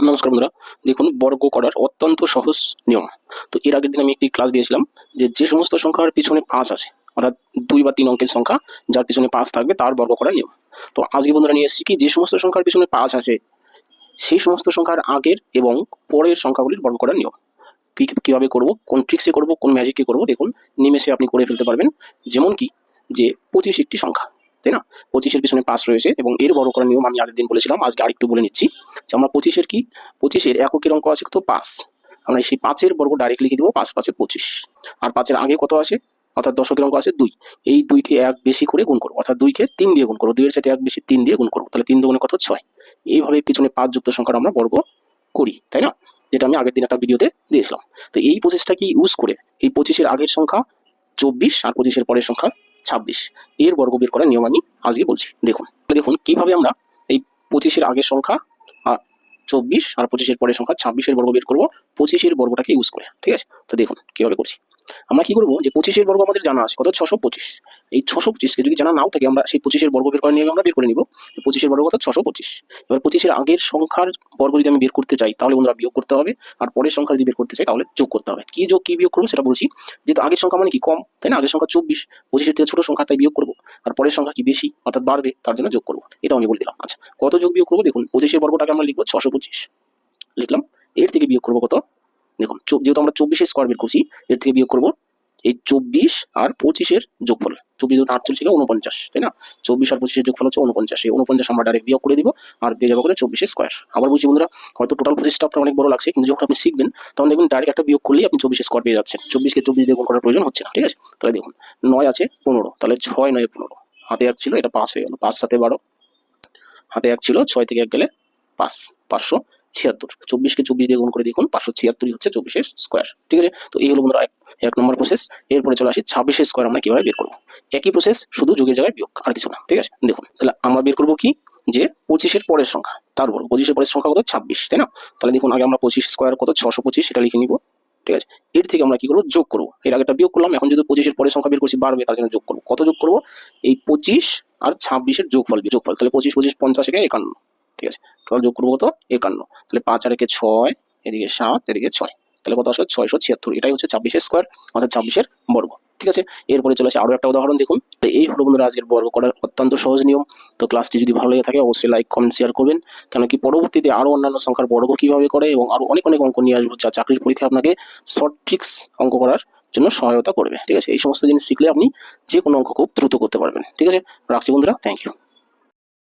নমস্কার বন্ধুরা, দেখুন বর্গ করার অত্যন্ত সহজ নিয়ম। তো এর আগের দিন আমি একটি ক্লাস দিয়েছিলাম যে সমস্ত সংখ্যার পিছনে 5 আছে, অর্থাৎ 2 বা 3 অঙ্কের সংখ্যা যার পিছনে 5 থাকবে তার বর্গ করার নিয়ম। তো আজকে বন্ধুরা নিয়ে এসেছি কি যে সমস্ত সংখ্যার পিছনে 5 আছে সেই সমস্ত সংখ্যার আগের এবং পরের সংখ্যাগুলির বর্গ করার নিয়ম। কিভাবে করব, কোন ট্রিক্সে করব, কোন ম্যাজিকে করব, দেখুন নিমেষে আপনি করে ফেলতে পারবেন। যেমন কি যে 25 একটি সংখ্যা, তাই না? 25-এর পিছনে 5 রয়েছে এবং এর বর্গ করার নিয়ম আমি আগের দিন বলেছিলাম, আজকে আরেকটু বলে নিচ্ছি। যে আমরা 25-এর কি 25-এর এককের অঙ্ক আছে কত 5, আমরা সেই 5-এর বর্গ ডাইরেক্ট লিখে দেবো, 5 5 25। আর 5-এর আগে কত আছে, অর্থাৎ দশকের অঙ্ক আছে 2, এই 2-কে 1 বেশি করে গুণ করবো, অর্থাৎ 2-কে 3 দিয়ে গুণ করবো, 2-এর সাথে 1 বেশি 3 দিয়ে গুণ করবো, তাহলে 3 দুগুণে কত 6। এইভাবে পিছনে 5 যুক্ত সংখ্যার আমরা বর্গ করি, তাই না? যেটা আমি আগের দিন একটা ভিডিওতে দিয়েছিলাম। তো এই প্রসেসটাকে ইউজ করে এই 25-এর আগের সংখ্যা 24 আর 25-এর পরের সংখ্যা 26, এর বর্গ বের করার নিয়ম আমি আজকে বলছি। দেখুন দেখুন কিভাবে আমরা এই 25-এর আগের সংখ্যা 24 আর 25-এর পরের সংখ্যা 26-এর বর্গ বের করবো 25-এর বর্গটাকে ইউজ করে। ঠিক আছে, তো দেখুন কিভাবে করছি। আমরা কি করবো, যে 25-এর বর্গ আমাদের জানা আছে কত 625, এই 625কে যদি জানা নাও থাকে আমরা সেই 25-এর বর্গ বের করার নিয়ম আমরা বের করে নিব। 25-এর বর্গ কত 625। এবার 25-এর আগের সংখ্যার বর্গ যদি আমি বের করতে চাই তাহলে বন্ধুরা বিয়োগ করতে হবে, আর পরের সংখ্যা যদি বের করতে চাই তাহলে যোগ করতে হবে। কি যোগ কি বিয়োগ করবো সেটা বলছি। যেহেতু আগের সংখ্যা মানে কি কম, তাই না? আগের সংখ্যা 24, 25-এর থেকে ছোট সংখ্যা, তাই বিয়োগ করবো। আর পরের সংখ্যা কি বেশি, অর্থাৎ বাড়বে, তার জন্য যোগ করবো। এটা আমি বলে দিলাম। আচ্ছা, কত যোগ বিয়োগ করবো দেখুন। 25-এর বর্গটাকে আমরা লিখবো 625, লিখলাম। এর থেকে বিয়োগ করবো কত, দেখুন যেহেতু আমরা 24-এর স্কোয়ার বের করছি, এর থেকে বিয়োগ করবো এই 24 আর 25-এর যোগফল। 24 × 8 ছিল 49, তাই না? 24 আর 25-এর যোগফল হচ্ছে 49, এই 49 আমরা ডাইরেক্ট বিয়োগ করে দিব আর দিয়ে যাবো করে 24-এর স্কোয়ার। আবার বলছি বন্ধুরা, হয়তো টোটাল প্রসেসটা আপনার অনেক বড় লাগছে, কিন্তু যখন আপনি শিখবেন তখন দেখবেন ডাইরেক্ট একটা বিয়োগ করলেই আপনি 24-এর স্কোয়ার পেয়ে যাচ্ছেন। 24-কে 24 দিয়ে গুণ করার প্রয়োজন হচ্ছে না। ঠিক আছে, তাহলে দেখুন 9 আছে 15, তাহলে 6 9 15, হাতে 1 ছিল, এটা 5 হয়ে গেল, 5 7 12, হাতে 1 ছিল, 6 থেকে 1 গেলে 5, 576। 24-কে 24 দিয়ে গুণ করে দেখুন 576 হচ্ছে 24-এর স্কোয়ার। ঠিক আছে, তো এই হলো বন্ধুরা এক নম্বর প্রসেস। এরপরে চলে আসি 26-এর স্কোয়ার আমরা কিভাবে বের করবো। একই প্রসেস, শুধু যোগের জায়গায় বিয়োগ, আর কিছু না। ঠিক আছে, দেখুন তাহলে আমরা বের করবো কি, যে 25-এর পরের সংখ্যা, তারপর 25-এর পরের সংখ্যা কত 26, তাই না? তাহলে দেখুন আগে আমরা 25 স্কোয়ার কত 625, এটা লিখে নিব। ঠিক আছে, এর থেকে আমরা কি করবো, যোগ করবো। এর আগেটা বিয়োগ করলাম, এখন যদি 25-এর পরের সংখ্যা বের করছি বাড়বে, তার জন্য যোগ করবো। কত যোগ করবো, এই 25 আর 26-এর যোগফল, তাহলে 25 25 50 একে 51। ঠিক আছে, টোটাল যোগ করবো কত 51, তাহলে 5 আর 1 6, এদিকে 7, এদিকে 6, তাহলে কত আসলে 676। এটাই হচ্ছে 26-এর স্কোয়ার, অর্থাৎ 26-এর বর্গ। ঠিক আছে, এরপরে চলে আসে আরো একটা উদাহরণ। দেখুন তো এই হলো বন্ধুরা আজকের বর্গ করার অত্যন্ত সহজ নিয়ম। তো ক্লাসটি যদি ভালো লেগে থাকে অবশ্যই লাইক কমেন্ট শেয়ার করবেন, কেন কি পরবর্তীতে আরো অন্যান্য সংখ্যার বর্গ কিভাবে করে এবং আরো অনেক অনেক অঙ্ক নিয়ে আসবো যা চাকরির পরীক্ষায় আপনাকে শর্ট ট্রিক্স অঙ্ক করার জন্য সহায়তা করবে। ঠিক আছে, এই সমস্ত জিনিস শিখলে আপনি যে কোনো অঙ্ক খুব দ্রুত করতে পারবেন। ঠিক আছে, রাখছি বন্ধুরা, থ্যাংক ইউ।